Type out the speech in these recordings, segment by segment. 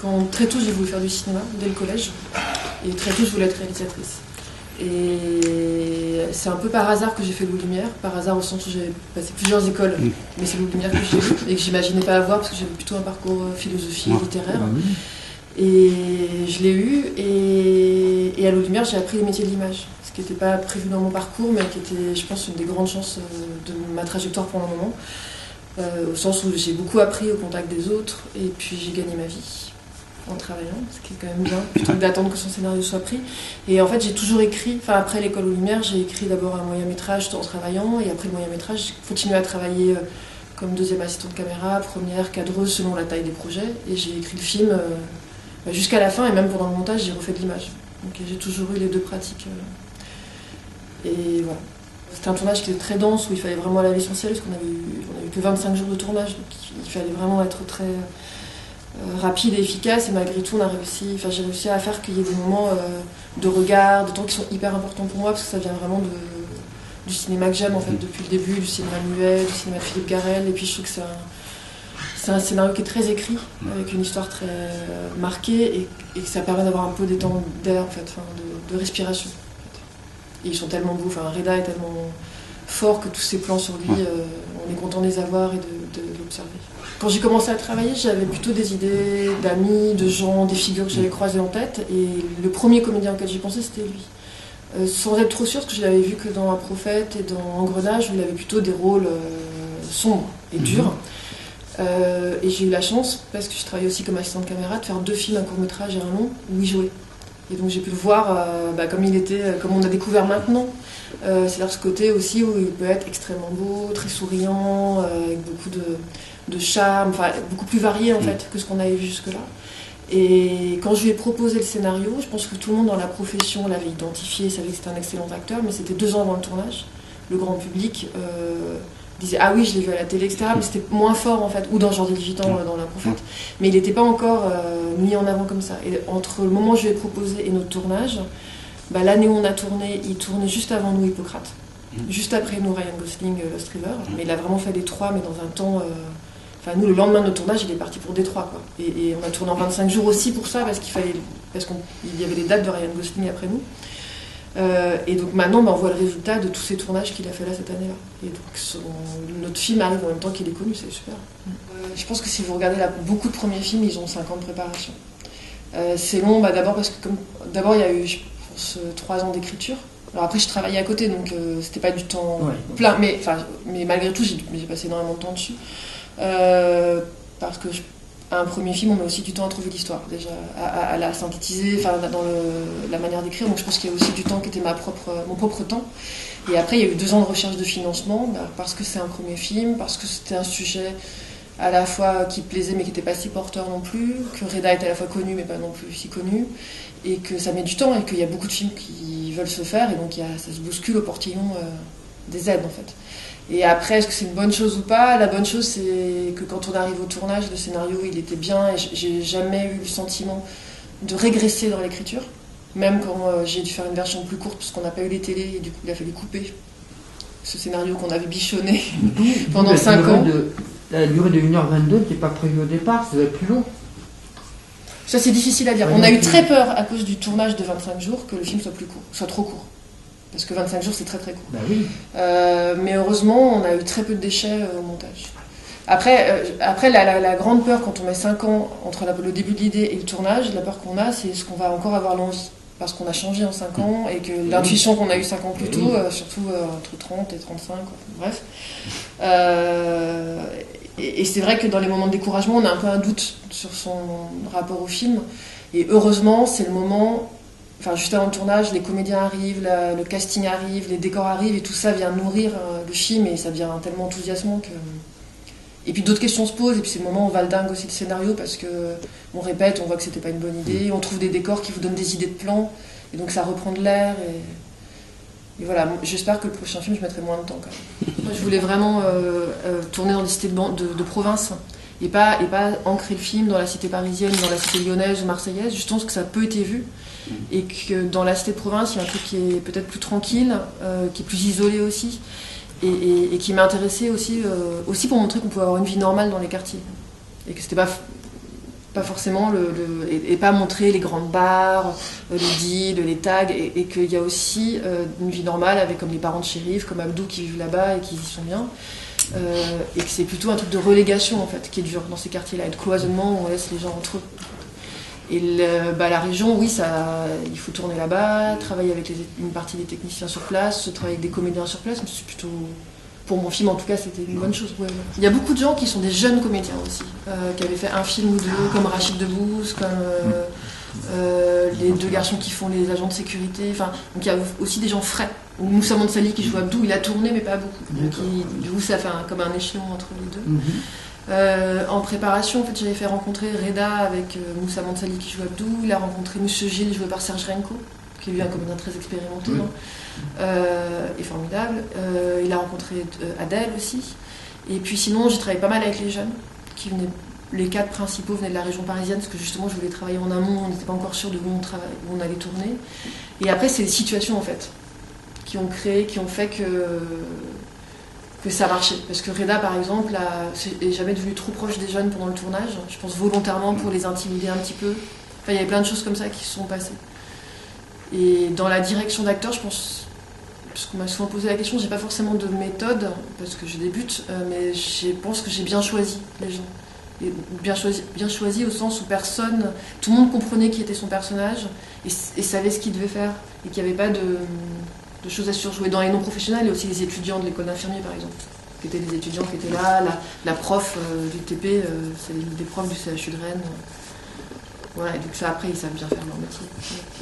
Quand très tôt j'ai voulu faire du cinéma, dès le collège, et très tôt je voulais être réalisatrice. Et c'est un peu par hasard que j'ai fait Loup Lumière, par hasard au sens où j'ai passé plusieurs écoles, mais c'est Loup Lumière que j'ai eu et que j'imaginais pas avoir parce que j'avais plutôt un parcours philosophie, littéraire. Et je l'ai eu, et à Loup Lumière j'ai appris les métiers de l'image, ce qui n'était pas prévu dans mon parcours, mais qui était, je pense, une des grandes chances de ma trajectoire pour le moment. Au sens où j'ai beaucoup appris au contact des autres, et puis j'ai gagné ma vie en travaillant, ce qui est quand même bien, plutôt que d'attendre que son scénario soit pris. Et en fait, j'ai toujours écrit, après l'école aux Lumières, j'ai écrit d'abord un moyen-métrage en travaillant, et après le moyen-métrage, j'ai continué à travailler comme deuxième assistante caméra, première, cadreuse, selon la taille des projets, et j'ai écrit le film jusqu'à la fin, et même pendant le montage, j'ai refait de l'image. Donc j'ai toujours eu les deux pratiques. Et voilà. C'était un tournage qui était très dense, où il fallait vraiment aller à l'essentiel, parce qu'on avait eu que 25 jours de tournage, donc il fallait vraiment être très rapide et efficace, et malgré tout j'ai réussi à faire qu'il y ait des moments de regard, de temps qui sont hyper importants pour moi, parce que ça vient vraiment du cinéma que j'aime en fait depuis le début, du cinéma muet, du cinéma de Philippe Garrel, et puis je trouve que c'est un scénario qui est très écrit, avec une histoire très marquée, et que ça permet d'avoir un peu des temps d'air, en fait, de respiration. Et ils sont tellement beaux, Reda est tellement fort que tous ces plans sur lui, on est content de les avoir et de l'observer. Quand j'ai commencé à travailler, j'avais plutôt des idées d'amis, de gens, des figures que j'avais croisées en tête, et le premier comédien auquel j'ai pensé, c'était lui. Sans être trop sûre, parce que je l'avais vu que dans Un Prophète et dans Engrenage, où il avait plutôt des rôles sombres et durs. Et j'ai eu la chance, parce que je travaillais aussi comme assistante caméra, de faire 2 films, un court-métrage et un long, où il jouait. Et donc j'ai pu le voir comme il était, comme on a découvert maintenant. C'est-à-dire ce côté aussi où il peut être extrêmement beau, très souriant, avec beaucoup de charme, beaucoup plus varié en fait que ce qu'on avait vu jusque-là. Et quand je lui ai proposé le scénario, je pense que tout le monde dans la profession l'avait identifié, savait que c'était un excellent acteur, mais c'était 2 ans avant le tournage. Le grand public disait ah oui, je l'ai vu à la télé, etc. Mais c'était moins fort en fait, ou dans Jordi Gitan dans La Prophète. Mais il n'était pas encore mis en avant comme ça. Et entre le moment où je lui ai proposé et notre tournage, l'année où on a tourné, il tournait juste avant nous Hippocrate. Juste après nous Ryan Gosling, Lost River. Mais il a vraiment fait les 3, mais dans un temps. Nous, le lendemain de notre tournage, il est parti pour Détroit, quoi. Et on a tourné en 25 jours aussi pour ça, parce qu'il y avait des dates de Ryan Gosling après nous. Et donc maintenant, on voit le résultat de tous ces tournages qu'il a fait là cette année-là. Et donc notre film arrive en même temps qu'il est connu, c'est super. Je pense que si vous regardez beaucoup de premiers films, ils ont 5 ans de préparation. C'est long, d'abord parce que d'abord il y a eu, je pense, 3 ans d'écriture. Alors après, je travaillais à côté, donc c'était pas du temps plein, mais malgré tout, j'ai passé énormément de temps dessus. Parce que un premier film, on met aussi du temps à trouver l'histoire, déjà, à la synthétiser, dans la manière d'écrire. Donc je pense qu'il y a aussi du temps qui était mon propre temps. Et après, il y a eu 2 ans de recherche de financement, parce que c'est un premier film, parce que c'était un sujet à la fois qui plaisait mais qui n'était pas si porteur non plus, que Reda était à la fois connu mais pas non plus si connu, et que ça met du temps et qu'il y a beaucoup de films qui veulent se faire, et donc ça se bouscule au portillon des aides en fait. Et après, est-ce que c'est une bonne chose ou pas? La bonne chose, c'est que quand on arrive au tournage, le scénario, il était bien, et j'ai jamais eu le sentiment de régresser dans l'écriture, même quand j'ai dû faire une version plus courte, parce qu'on n'a pas eu les télés, et du coup, il a fallu couper ce scénario qu'on avait bichonné pendant 5 ans. La durée de 1h22 n'était pas prévue au départ, ça va être plus long. Ça, c'est difficile à dire. On a eu très peur, à cause du tournage de 25 jours, que le film soit trop court. Parce que 25 jours, c'est très très court. Oui. Mais heureusement, on a eu très peu de déchets au montage. Après la grande peur, quand on met 5 ans entre le début de l'idée et le tournage, la peur qu'on a, c'est ce qu'on va encore avoir l'envie. Parce qu'on a changé en 5 ans, et que l'intuition qu'on a eue 5 ans plus tôt, surtout entre 30 et 35, bref. Et c'est vrai que dans les moments de découragement, on a un peu un doute sur son rapport au film. Et heureusement, c'est le moment... juste avant le tournage, les comédiens arrivent, le casting arrive, les décors arrivent, et tout ça vient nourrir le film, et ça devient tellement enthousiasmant que... Et puis d'autres questions se posent, et puis c'est le moment où on va le dingue aussi le scénario, parce que on répète, on voit que c'était pas une bonne idée, on trouve des décors qui vous donnent des idées de plans, et donc ça reprend de l'air, et voilà, j'espère que le prochain film, je mettrai moins de temps quand même. Moi, je voulais vraiment tourner dans des cités de province, et pas ancrer le film dans la cité parisienne, dans la cité lyonnaise ou marseillaise. Je pense que ça a peu été vu, et que dans la cité de province, il y a un truc qui est peut-être plus tranquille, qui est plus isolé aussi, et qui m'a intéressée aussi pour montrer qu'on pouvait avoir une vie normale dans les quartiers, et que c'était pas Pas forcément et pas montrer les grandes barres, les deals, les tags, et qu'il y a aussi une vie normale avec comme les parents de shérif, comme Abdou qui vivent là-bas et qui y sont bien. Et que c'est plutôt un truc de relégation en fait qui est dur dans ces quartiers-là, et de cloisonnement où on laisse les gens entre eux. Et la région, oui, il faut tourner là-bas, travailler avec une partie des techniciens sur place, travailler avec des comédiens sur place, mais c'est plutôt... Pour mon film, en tout cas, c'était une bonne chose. Ouais. Il y a beaucoup de gens qui sont des jeunes comédiens aussi, qui avaient fait un film ou deux, comme Rachid Debbouze, comme les deux garçons qui font les agents de sécurité. Enfin, donc il y a aussi des gens frais. Moussa Mansali qui joue Abdou, il a tourné, mais pas beaucoup. Donc, du coup, ça fait comme un échelon entre les deux. En préparation, en fait, j'avais fait rencontrer Reda avec Moussa Mansali qui joue Abdou. Il a rencontré Monsieur Gilles, joué par Serge Renko, qui est lui un comédien très expérimenté. Et formidable. Il a rencontré Adèle aussi. Et puis sinon, j'ai travaillé pas mal avec les jeunes qui venaient. Les 4 principaux venaient de la région parisienne parce que justement, je voulais travailler en amont. On n'était pas encore sûr de où on allait tourner. Et après, c'est les situations en fait qui ont fait que ça marchait. Parce que Reda, par exemple, n'est jamais devenu trop proche des jeunes pendant le tournage. Je pense volontairement pour les intimider un petit peu. Enfin, il y avait plein de choses comme ça qui se sont passées. Et dans la direction d'acteur, je pense, parce qu'on m'a souvent posé la question, j'ai pas forcément de méthode, parce que je débute, mais je pense que j'ai bien choisi les gens. Et bien choisi au sens où tout le monde comprenait qui était son personnage, et savait ce qu'il devait faire, et qu'il n'y avait pas de choses à surjouer. Dans les non-professionnels, il y a aussi les étudiants de l'école d'infirmier, par exemple, qui étaient des étudiants qui étaient là, la prof du TP, c'est des profs du CHU de Rennes. Voilà, et donc ça, après, ils savent bien faire leur métier.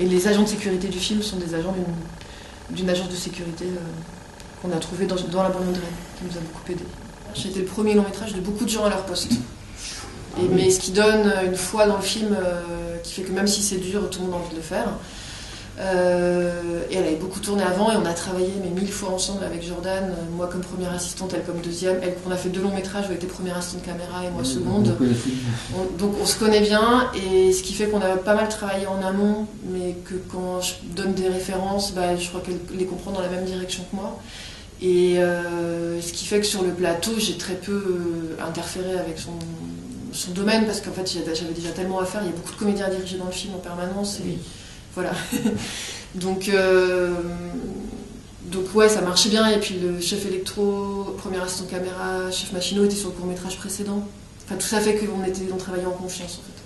Et les agents de sécurité du film sont des agents d'une agence de sécurité qu'on a trouvée dans la banlieue de Rennes, qui nous a beaucoup aidés. J'ai été le premier long métrage de beaucoup de gens à leur poste. Mais ce qui donne une foi dans le film, qui fait que même si c'est dur, tout le monde a envie de le faire. Et elle avait beaucoup tourné avant et on a travaillé 1000 fois ensemble avec Jordan, moi comme première assistante, elle comme deuxième. On a fait 2 longs métrages où elle était première assistante caméra et moi seconde. Donc on se connaît bien, et ce qui fait qu'on a pas mal travaillé en amont, mais que quand je donne des références, je crois qu'elle les comprend dans la même direction que moi. Et ce qui fait que sur le plateau, j'ai très peu interféré avec son domaine, parce qu'en fait j'avais déjà tellement à faire. Il y a beaucoup de comédiens à diriger dans le film en permanence. Et voilà. Donc ouais, ça marchait bien. Et puis le chef électro, premier assistant caméra, chef machino était sur le court-métrage précédent. Enfin, tout ça fait qu'on travaillait en confiance en fait.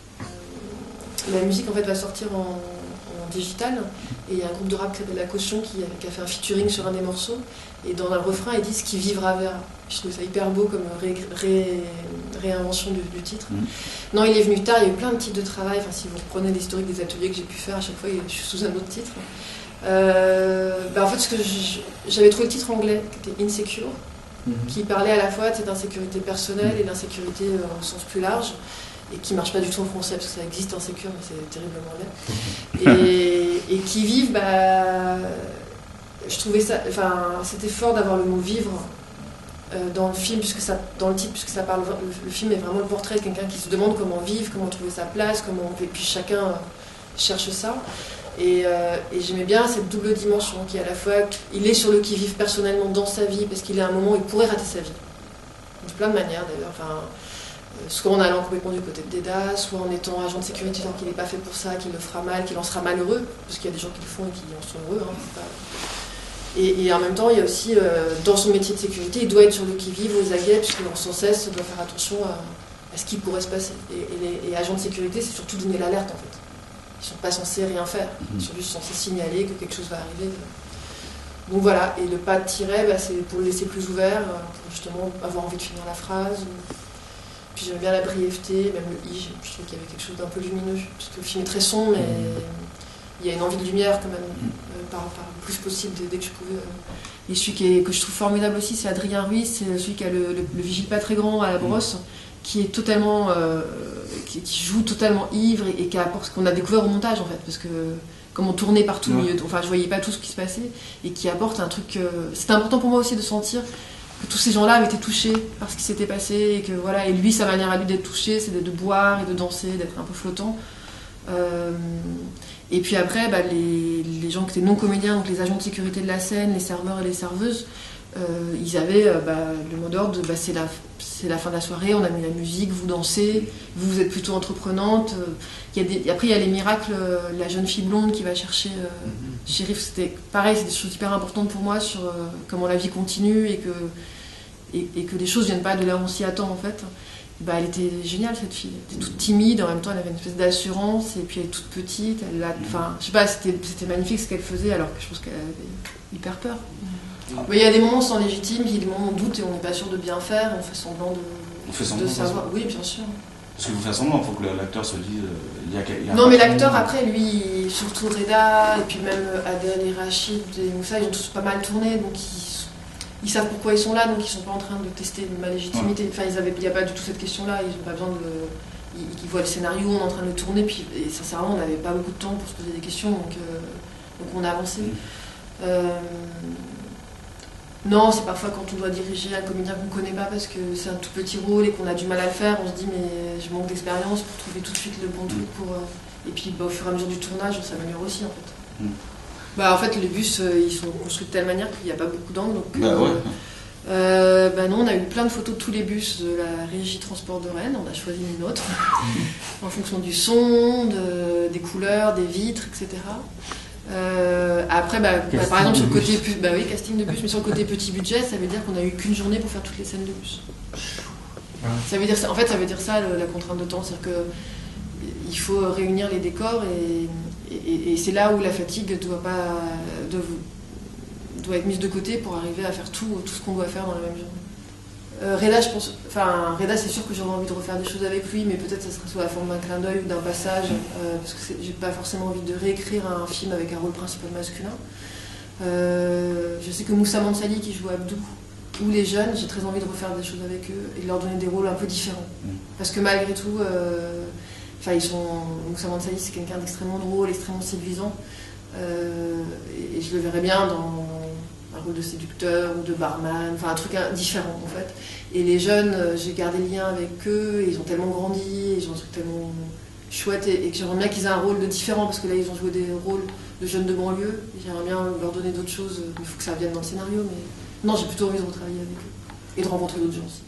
La musique en fait va sortir en digital, et il y a un groupe de rap qui s'appelle La Caution qui a fait un featuring sur un des morceaux, et dans le refrain ils disent qu'il vivra vers. Je trouve ça hyper beau comme réinvention du titre. Non, il est venu tard, il y a eu plein de titres de travail. Enfin, si vous reprenez l'historique des ateliers que j'ai pu faire, à chaque fois je suis sous un autre titre. En fait, j'avais trouvé le titre anglais qui était Insecure, qui parlait à la fois d'insécurité personnelle et d'insécurité au sens plus large, et qui marche pas du tout en français parce que ça existe Insécure, mais c'est terriblement laid. Et qui vivent, je trouvais ça, c'était fort d'avoir le mot vivre dans le film, dans le titre, puisque ça parle, le film est vraiment le portrait de quelqu'un qui se demande comment vivre, comment trouver sa place, et puis chacun cherche ça. Et j'aimais bien cette double dimension qui est à la fois, il est sur le qui-vive personnellement dans sa vie, parce qu'il est à un moment où il pourrait rater sa vie. De plein de manières d'ailleurs. Soit en allant complètement du côté de Déda, soit en étant agent de sécurité alors qu'il n'est pas fait pour ça, qu'il le fera mal, qu'il en sera malheureux, parce qu'il y a des gens qui le font et qui en sont heureux. Et en même temps, il y a aussi, dans son métier de sécurité, il doit être sur le qui-vive, aux aguets, puisqu'il sans cesse doit faire attention à ce qui pourrait se passer. Et les agents de sécurité, c'est surtout donner l'alerte en fait. Ils ne sont pas censés rien faire, ils sont juste censés signaler que quelque chose va arriver. Donc voilà, et le pas de tiret, c'est pour le laisser plus ouvert, pour justement avoir envie de finir la phrase. Puis j'aime bien la brièveté, même le i, je trouve qu'il y avait quelque chose d'un peu lumineux, parce que le film est très sombre, mais il y a une envie de lumière quand même, par le plus possible dès que je pouvais. Et celui que je trouve formidable aussi, c'est Adrien Ruiz, c'est celui qui a le vigile pas très grand à la brosse, qui est totalement, qui joue totalement ivre et qui apporte ce qu'on a découvert au montage en fait, parce que comme on tournait partout au milieu, je voyais pas tout ce qui se passait, et qui apporte un truc. C'était important pour moi aussi de sentir que tous ces gens-là avaient été touchés par ce qui s'était passé, et que voilà, et lui, sa manière à lui d'être touché, c'est de boire et de danser, d'être un peu flottant. Et puis après, les gens qui étaient non comédiens, donc les agents de sécurité de la scène, les serveurs et les serveuses, ils avaient le mot d'ordre, c'est la fin de la soirée, on a mis la musique, vous dansez, vous êtes plutôt entreprenante. Après, il y a les miracles, la jeune fille blonde qui va chercher shérif, c'était pareil, c'est des choses hyper importantes pour moi sur comment la vie continue et que les choses viennent pas de là où on s'y attend en fait. Elle était géniale cette fille, elle était toute timide, en même temps elle avait une espèce d'assurance et puis elle est toute petite, je sais pas, c'était magnifique ce qu'elle faisait alors que je pense qu'elle avait hyper peur. Il y a des moments sans légitime, il y a des moments où on doute et on n'est pas sûr de bien faire, on fait semblant de savoir. Oui, bien sûr. Parce que vous faites semblant, il faut que l'acteur se dise. Non, mais l'acteur, après, lui, surtout Reda, et puis même Adèle et Rachid et Moussa, ils ont tous pas mal tourné, donc ils savent pourquoi ils sont là, donc ils sont pas en train de tester ma légitimité. Enfin, il n'y a pas du tout cette question-là, ils n'ont pas besoin de. Ils voient le scénario, on est en train de le tourner, puis et sincèrement, on n'avait pas beaucoup de temps pour se poser des questions, donc on a avancé. Non, c'est parfois quand on doit diriger un comédien qu'on ne connaît pas parce que c'est un tout petit rôle et qu'on a du mal à le faire, on se dit mais je manque d'expérience pour trouver tout de suite le bon truc pour... Et puis au fur et à mesure du tournage, on s'améliore aussi en fait. En fait, les bus, ils sont construits de telle manière qu'il n'y a pas beaucoup d'angles. Donc, non, on a eu plein de photos de tous les bus de la régie transport de Rennes, on a choisi une autre en fonction du son, des couleurs, des vitres, etc. Après, par exemple, sur le côté casting de bus, mais sur le côté petit budget, ça veut dire qu'on a eu qu'une journée pour faire toutes les scènes de bus. Ça veut dire ça, en fait, ça veut dire ça, la contrainte de temps, c'est-à-dire qu'il faut réunir les décors et c'est là où la fatigue doit être mise de côté pour arriver à faire tout ce qu'on doit faire dans la même journée. Reda, c'est sûr que j'aurais envie de refaire des choses avec lui, mais peut-être ça serait sous la forme d'un clin d'œil ou d'un passage, parce que j'ai pas forcément envie de réécrire un film avec un rôle principal masculin. Je sais que Moussa Mansali qui joue Abdou, ou les jeunes, j'ai très envie de refaire des choses avec eux et de leur donner des rôles un peu différents. Parce que malgré tout, Moussa Mansali c'est quelqu'un d'extrêmement drôle, extrêmement séduisant, et je le verrais bien dans un rôle de séducteur ou de barman, enfin un truc différent en fait. Et les jeunes, j'ai gardé le lien avec eux, ils ont tellement grandi, ils ont un truc tellement chouette et que j'aimerais bien qu'ils aient un rôle de différent parce que là ils ont joué des rôles de jeunes de banlieue, j'aimerais bien leur donner d'autres choses, il faut que ça vienne dans le scénario, mais non, j'ai plutôt envie de retravailler avec eux et de rencontrer d'autres gens aussi.